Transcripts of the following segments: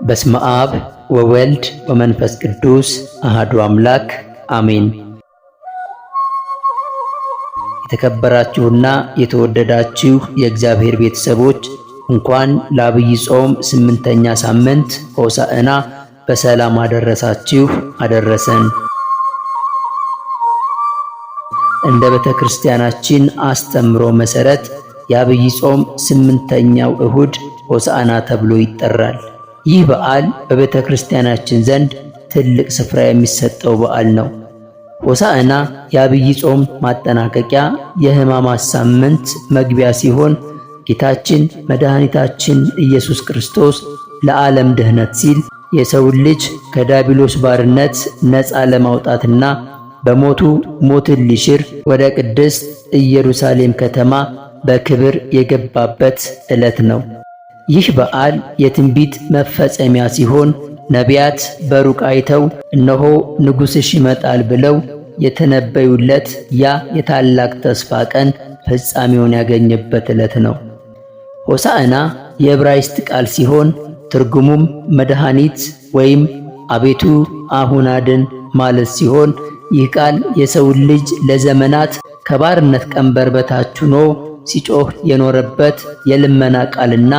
በስመ አብ ወወልድ ወመንፈስ ቅዱስ አሐዱ አምላክ አሜን። የተከበራችሁና የተወደዳችሁ የእግዚአብሔር ቤተሰቦች እንኳን ለዐቢይ ጾም 8ኛ ሳምንት ሆሳዕና በሰላም አደረሳችሁ አደረሰን። እንደ ቤተ ክርስቲያናችን አስተምሮ መሰረት የዐቢይ ጾም 8ኛው እሁድ ሆሳዕና ተብሎ ይጠራል። ይህ በዓል በቤተ ክርስቲያናችን ዘንድ ትልቅ ስፍራ የሚሰጠው በዓል ነው። ሆሳዕና የዐቢይ ጾም ማጠናቀቂያ የሕማማት ሳምንት መግቢያ ሲሆን ጌታችን መድኃኒታችን ኢየሱስ ክርስቶስ ለዓለም ድኅነት ሲል የሰውን ልጅ ከዲያብሎስ ባርነት ነፃ ለማውጣትና በሞቱ ሞትን ሊሽር ወደ ቅድስት ኢየሩሳሌም ከተማ በክብር የገባበት ዕለት ነው። ይህ በዓል የትንቢት መፈጸሚያ ሲሆን ነቢያት በሩቅ አይተው እነሆ ንጉሥሽ ይመጣል ብለው የተነበዩለት ያ የታላቅ ተስፋ ቀን ፍጻሜውን ያገኘበት ዕለት ነው። ሆሳዕና የዕብራይስጥ ቃል ሲሆን ትርጉሙም መድኃኒት ወይም አቤቱ አሁን አድን ማለት ሲሆን ይህ ቃል የሰውን ልጅ ለዘመናት ከባርነት ቀንበር በታች ሆኖ ሲጮህ የኖረበት የልመና ቃልና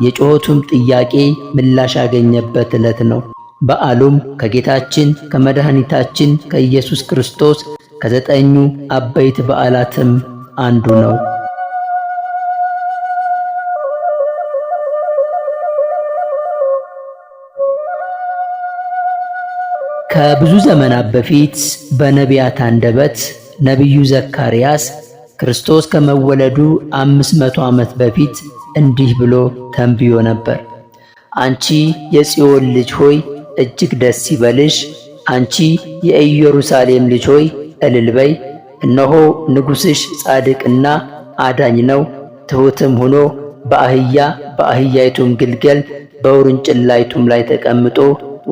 የጩኸቱም ጥያቄ ምላሽ ያገኘበት ዕለት ነው። በዓሉም ከጌታችን ከመድኃኒታችን ከኢየሱስ ክርስቶስ ከ9ኙ አበይት በዓላትም አንዱ ነው። ከብዙ ዘመናት በፊት በነቢያት አንደበት ነቢዩ ዘካርያስ ክርስቶስ ከመወለዱ 500 ዓመት በፊት እንዲህ ብሎ ተንብዮ ነበር። አንቺ የጽዮን ልጅ ሆይ እጅግ ደስ ይበልሽ፣ አንቺ የኢየሩሳሌም ልጅ ሆይ እልል በይ። እነሆ ንጉሥሽ ጻድቅና አዳኝ ነው፣ ትሑትም ሆኖ በአህያይቱም ግልገል በውርንጭላይቱም ላይ ተቀምጦ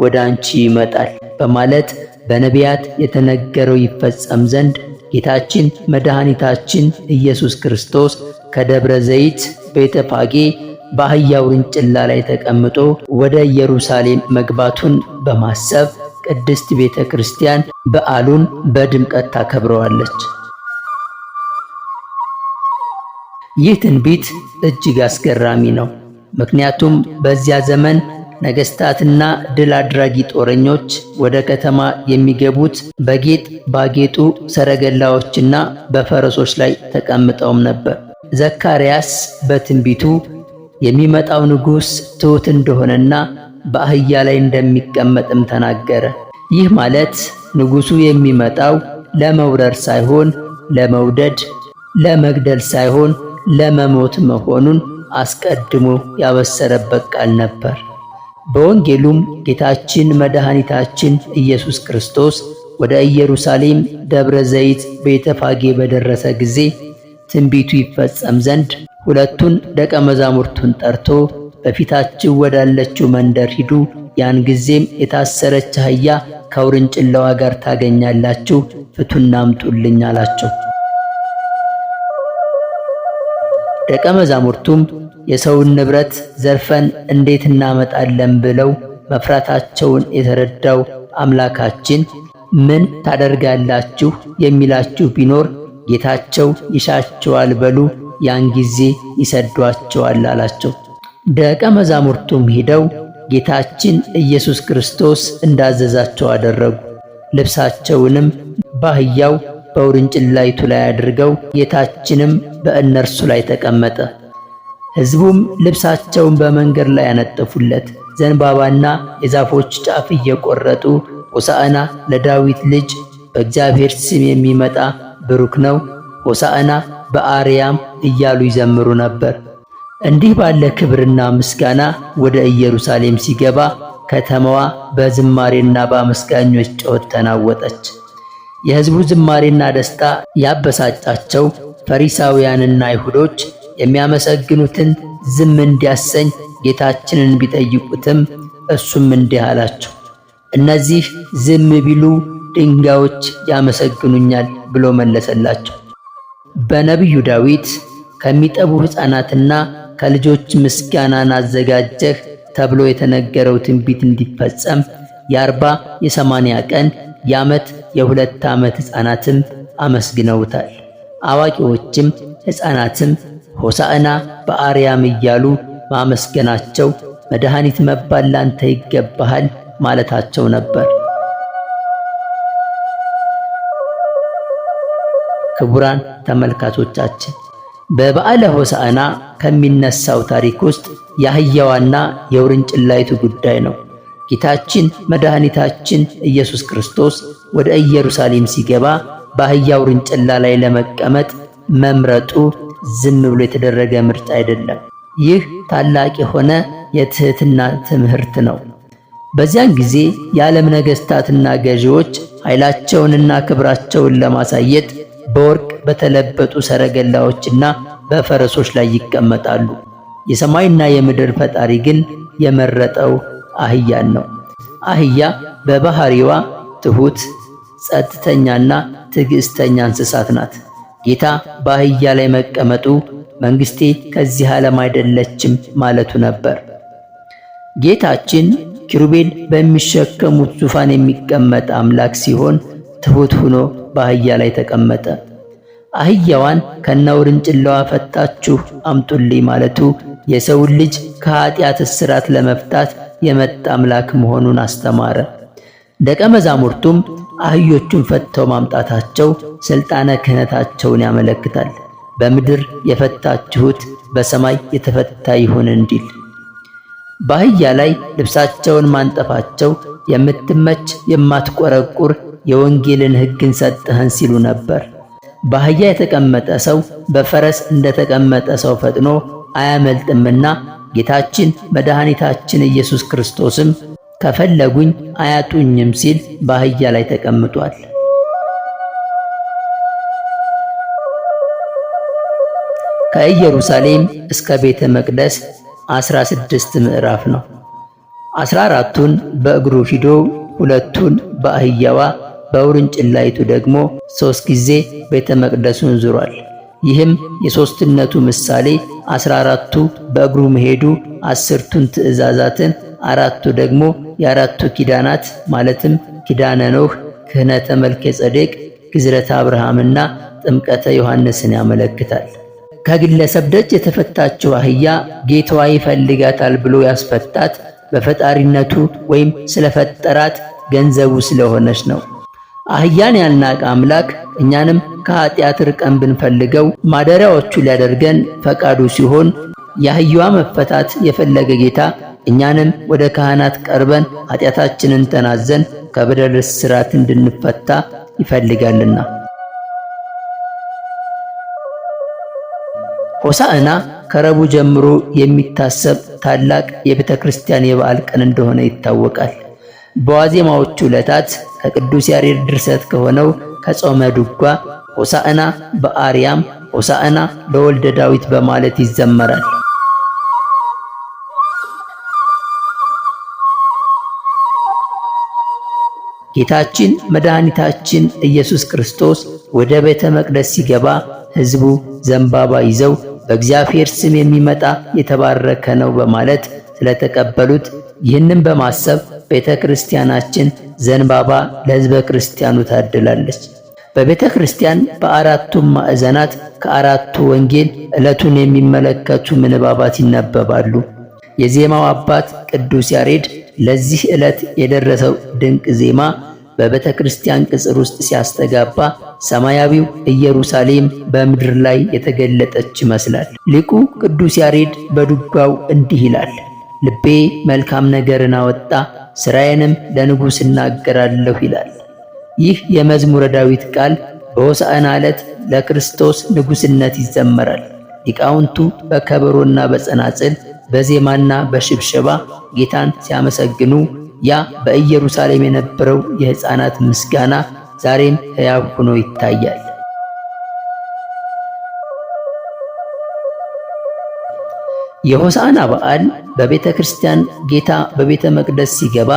ወደ አንቺ ይመጣል በማለት በነቢያት የተነገረው ይፈጸም ዘንድ ጌታችን መድኃኒታችን ኢየሱስ ክርስቶስ ከደብረ ዘይት ቤተ ፋጌ በአህያ ውርንጭላ ላይ ተቀምጦ ወደ ኢየሩሳሌም መግባቱን በማሰብ ቅድስት ቤተ ክርስቲያን በዓሉን በድምቀት ታከብረዋለች። ይህ ትንቢት እጅግ አስገራሚ ነው። ምክንያቱም በዚያ ዘመን ነገሥታትና ድል አድራጊ ጦረኞች ወደ ከተማ የሚገቡት በጌጥ ባጌጡ ሰረገላዎችና በፈረሶች ላይ ተቀምጠውም ነበር። ዘካርያስ በትንቢቱ የሚመጣው ንጉሥ ትሑት እንደሆነና በአህያ ላይ እንደሚቀመጥም ተናገረ። ይህ ማለት ንጉሡ የሚመጣው ለመውረር ሳይሆን ለመውደድ፣ ለመግደል ሳይሆን ለመሞት መሆኑን አስቀድሞ ያበሰረበት ቃል ነበር። በወንጌሉም ጌታችን መድኃኒታችን ኢየሱስ ክርስቶስ ወደ ኢየሩሳሌም ደብረ ዘይት ቤተ ፋጌ በደረሰ ጊዜ ትንቢቱ ይፈጸም ዘንድ ሁለቱን ደቀ መዛሙርቱን ጠርቶ በፊታችሁ ወዳለችው መንደር ሂዱ፣ ያን ጊዜም የታሰረች አህያ ከውርንጭላዋ ጋር ታገኛላችሁ፣ ፍቱና አምጡልኝ አላቸው። ደቀ መዛሙርቱም የሰውን ንብረት ዘርፈን እንዴት እናመጣለን ብለው መፍራታቸውን የተረዳው አምላካችን ምን ታደርጋላችሁ የሚላችሁ ቢኖር ጌታቸው ይሻቸዋል በሉ፣ ያን ጊዜ ይሰዷቸዋል አላቸው። ደቀ መዛሙርቱም ሄደው ጌታችን ኢየሱስ ክርስቶስ እንዳዘዛቸው አደረጉ። ልብሳቸውንም በአህያው በውርንጭላይቱ ላይ አድርገው ጌታችንም በእነርሱ ላይ ተቀመጠ። ሕዝቡም ልብሳቸውን በመንገድ ላይ ያነጠፉለት፣ ዘንባባና የዛፎች ጫፍ እየቆረጡ ሆሳዕና ለዳዊት ልጅ በእግዚአብሔር ስም የሚመጣ ብሩክ ነው፣ ሆሳዕና በአርያም እያሉ ይዘምሩ ነበር። እንዲህ ባለ ክብርና ምስጋና ወደ ኢየሩሳሌም ሲገባ ከተማዋ በዝማሬና በአመስጋኞች ጩኸት ተናወጠች። የሕዝቡ ዝማሬና ደስታ ያበሳጫቸው ፈሪሳውያንና አይሁዶች የሚያመሰግኑትን ዝም እንዲያሰኝ ጌታችንን ቢጠይቁትም እሱም እንዲህ አላቸው፣ እነዚህ ዝም ቢሉ ድንጋዮች ያመሰግኑኛል ብሎ መለሰላቸው። በነቢዩ ዳዊት ከሚጠቡ ሕፃናትና ከልጆች ምስጋናን አዘጋጀህ ተብሎ የተነገረው ትንቢት እንዲፈጸም የ40 የ80 ቀን የዓመት የ2 ዓመት ሕፃናትም አመስግነውታል። አዋቂዎችም ሕፃናትም ሆሳዕና በአርያም እያሉ ማመስገናቸው መድኃኒት መባል ላንተ ይገባሃል ማለታቸው ነበር። ክቡራን ተመልካቾቻችን በበዓለ ሆሳዕና ከሚነሳው ታሪክ ውስጥ የአህያዋና የውርንጭላይቱ ጉዳይ ነው። ጌታችን መድኃኒታችን ኢየሱስ ክርስቶስ ወደ ኢየሩሳሌም ሲገባ በአህያ ውርንጭላ ላይ ለመቀመጥ መምረጡ ዝም ብሎ የተደረገ ምርጫ አይደለም። ይህ ታላቅ የሆነ የትህትና ትምህርት ነው። በዚያን ጊዜ የዓለም ነገሥታትና ገዢዎች ኃይላቸውንና ክብራቸውን ለማሳየት በወርቅ በተለበጡ ሰረገላዎችና በፈረሶች ላይ ይቀመጣሉ። የሰማይና የምድር ፈጣሪ ግን የመረጠው አህያን ነው። አህያ በባህሪዋ ትሁት፣ ጸጥተኛና ትዕግስተኛ እንስሳት ናት። ጌታ በአህያ ላይ መቀመጡ መንግስቴ ከዚህ ዓለም አይደለችም ማለቱ ነበር። ጌታችን ኪሩቤል በሚሸከሙት ዙፋን የሚቀመጥ አምላክ ሲሆን ትሁት ሆኖ በአህያ ላይ ተቀመጠ። አህያዋን ከነውርንጭላዋ ፈታችሁ አምጡልኝ ማለቱ የሰውን ልጅ ከኃጢአት እስራት ለመፍታት የመጣ አምላክ መሆኑን አስተማረ። ደቀ መዛሙርቱም አህዮቹን ፈተው ማምጣታቸው ሥልጣነ ክህነታቸውን ያመለክታል። በምድር የፈታችሁት በሰማይ የተፈታ ይሁን እንዲል። በአህያ ላይ ልብሳቸውን ማንጠፋቸው የምትመች የማትቆረቁር የወንጌልን ሕግን ሰጠህን ሲሉ ነበር። በአህያ የተቀመጠ ሰው በፈረስ እንደተቀመጠ ሰው ፈጥኖ አያመልጥምና ጌታችን መድኃኒታችን ኢየሱስ ክርስቶስም ከፈለጉኝ አያጡኝም ሲል በአህያ ላይ ተቀምጧል። ከኢየሩሳሌም እስከ ቤተ መቅደስ 16 ምዕራፍ ነው። 14ቱን በእግሩ ሂዶ 2ቱን በአህያዋ በውርንጭላይቱ ደግሞ 3 ጊዜ ቤተ መቅደሱን ዙሯል። ይህም የሦስትነቱ ምሳሌ 14ቱ በእግሩ መሄዱ 10ቱን ትእዛዛትን፣ 4ቱ ደግሞ የ4ቱ ኪዳናት ማለትም ኪዳነ ኖህ፣ ክህነተ መልከ ጼዴቅ፣ ግዝረተ አብርሃምና ጥምቀተ ዮሐንስን ያመለክታል። ከግለሰብ ደጅ የተፈታችው አህያ ጌታዋ ይፈልጋታል ብሎ ያስፈታት በፈጣሪነቱ ወይም ስለፈጠራት ገንዘቡ ስለሆነች ነው። አህያን ያልናቀ አምላክ እኛንም ከኃጢአት ርቀን ብንፈልገው ማደሪያዎቹ ሊያደርገን ፈቃዱ ሲሆን የአህያዋ መፈታት የፈለገ ጌታ እኛንም ወደ ካህናት ቀርበን ኃጢአታችንን ተናዘን ከበደል እስራት እንድንፈታ ይፈልጋልና። ሆሳዕና ከረቡዕ ጀምሮ የሚታሰብ ታላቅ የቤተ ክርስቲያን የበዓል ቀን እንደሆነ ይታወቃል። በዋዜማዎቹ ዕለታት ከቅዱስ ያሬድ ድርሰት ከሆነው ከጾመ ድጓ ሆሳዕና በአርያም ሆሳዕና ለወልደ ዳዊት በማለት ይዘመራል። ጌታችን መድኃኒታችን ኢየሱስ ክርስቶስ ወደ ቤተ መቅደስ ሲገባ ሕዝቡ ዘንባባ ይዘው በእግዚአብሔር ስም የሚመጣ የተባረከ ነው በማለት ስለተቀበሉት ይህንን በማሰብ ቤተ ክርስቲያናችን ዘንባባ ለሕዝበ ክርስቲያኑ ታድላለች። በቤተ ክርስቲያን በአራቱም ማዕዘናት ከአራቱ ወንጌል ዕለቱን የሚመለከቱ ምንባባት ይነበባሉ። የዜማው አባት ቅዱስ ያሬድ ለዚህ ዕለት የደረሰው ድንቅ ዜማ በቤተ ክርስቲያን ቅጽር ውስጥ ሲያስተጋባ ሰማያዊው ኢየሩሳሌም በምድር ላይ የተገለጠች ይመስላል። ሊቁ ቅዱስ ያሬድ በድጓው እንዲህ ይላል። ልቤ መልካም ነገርን አወጣ፣ ሥራዬንም ለንጉሥ እናገራለሁ ይላል። ይህ የመዝሙረ ዳዊት ቃል በሆሳዕና ዕለት ለክርስቶስ ንጉሥነት ይዘመራል። ሊቃውንቱ በከበሮና በጸናጽል በዜማና በሽብሸባ ጌታን ሲያመሰግኑ ያ በኢየሩሳሌም የነበረው የሕፃናት ምስጋና ዛሬም ሕያው ሆኖ ይታያል። የሆሳዕና በዓል በቤተ ክርስቲያን ጌታ በቤተ መቅደስ ሲገባ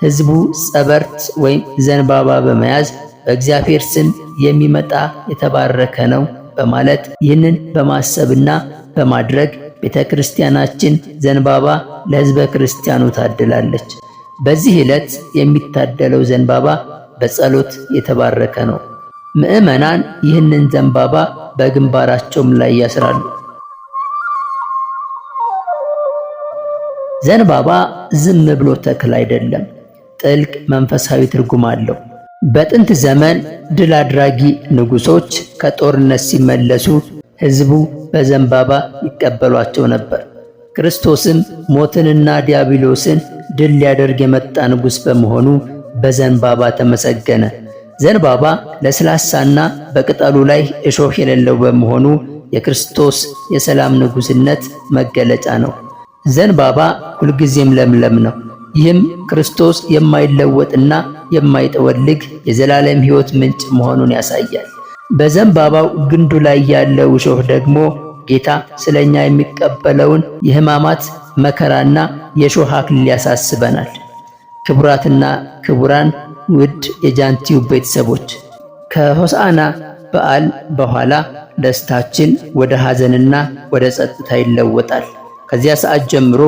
ሕዝቡ ጸበርት ወይም ዘንባባ በመያዝ በእግዚአብሔር ስም የሚመጣ የተባረከ ነው በማለት ይህንን በማሰብና በማድረግ ቤተ ክርስቲያናችን ዘንባባ ለሕዝበ ክርስቲያኑ ታድላለች። በዚህ ዕለት የሚታደለው ዘንባባ በጸሎት የተባረከ ነው። ምዕመናን ይህንን ዘንባባ በግንባራቸውም ላይ ያስራሉ። ዘንባባ ዝም ብሎ ተክል አይደለም፣ ጥልቅ መንፈሳዊ ትርጉም አለው። በጥንት ዘመን ድል አድራጊ ንጉሶች ከጦርነት ሲመለሱ ሕዝቡ በዘንባባ ይቀበሏቸው ነበር። ክርስቶስም ሞትንና ዲያብሎስን ድል ሊያደርግ የመጣ ንጉሥ በመሆኑ በዘንባባ ተመሰገነ። ዘንባባ ለስላሳና በቅጠሉ ላይ እሾህ የሌለው በመሆኑ የክርስቶስ የሰላም ንጉሥነት መገለጫ ነው። ዘንባባ ሁልጊዜም ለምለም ነው። ይህም ክርስቶስ የማይለወጥና የማይጠወልግ የዘላለም ሕይወት ምንጭ መሆኑን ያሳያል። በዘንባባው ግንዱ ላይ ያለው እሾህ ደግሞ ጌታ ስለኛ የሚቀበለውን የሕማማት መከራና የእሾህ አክሊል ያሳስበናል። ክቡራትና ክቡራን ውድ የጃንቲዩብ ቤተሰቦች ከሆሳዕና በዓል በኋላ ደስታችን ወደ ሐዘንና ወደ ጸጥታ ይለወጣል። ከዚያ ሰዓት ጀምሮ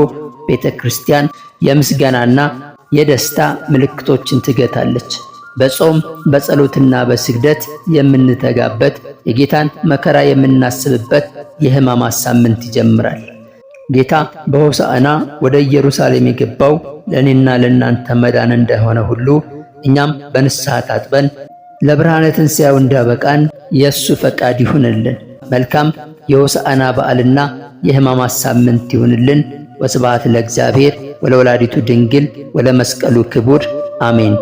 ቤተ ክርስቲያን የምስጋናና የደስታ ምልክቶችን ትገታለች። በጾም በጸሎትና በስግደት የምንተጋበት የጌታን መከራ የምናስብበት የሕማማት ሳምንት ይጀምራል። ጌታ በሆሳዕና ወደ ኢየሩሳሌም የገባው ለእኔና ለእናንተ መዳን እንደሆነ ሁሉ እኛም በንስሐ ታጥበን ለብርሃነ ትንሣኤው እንዲያበቃን የእሱ ፈቃድ ይሁንልን። መልካም የሆሳዕና በዓልና የሕማማት ሳምንት ይሁንልን። ወስብሐት ለእግዚአብሔር ወለወላዲቱ ድንግል ወለመስቀሉ ክቡር አሜን።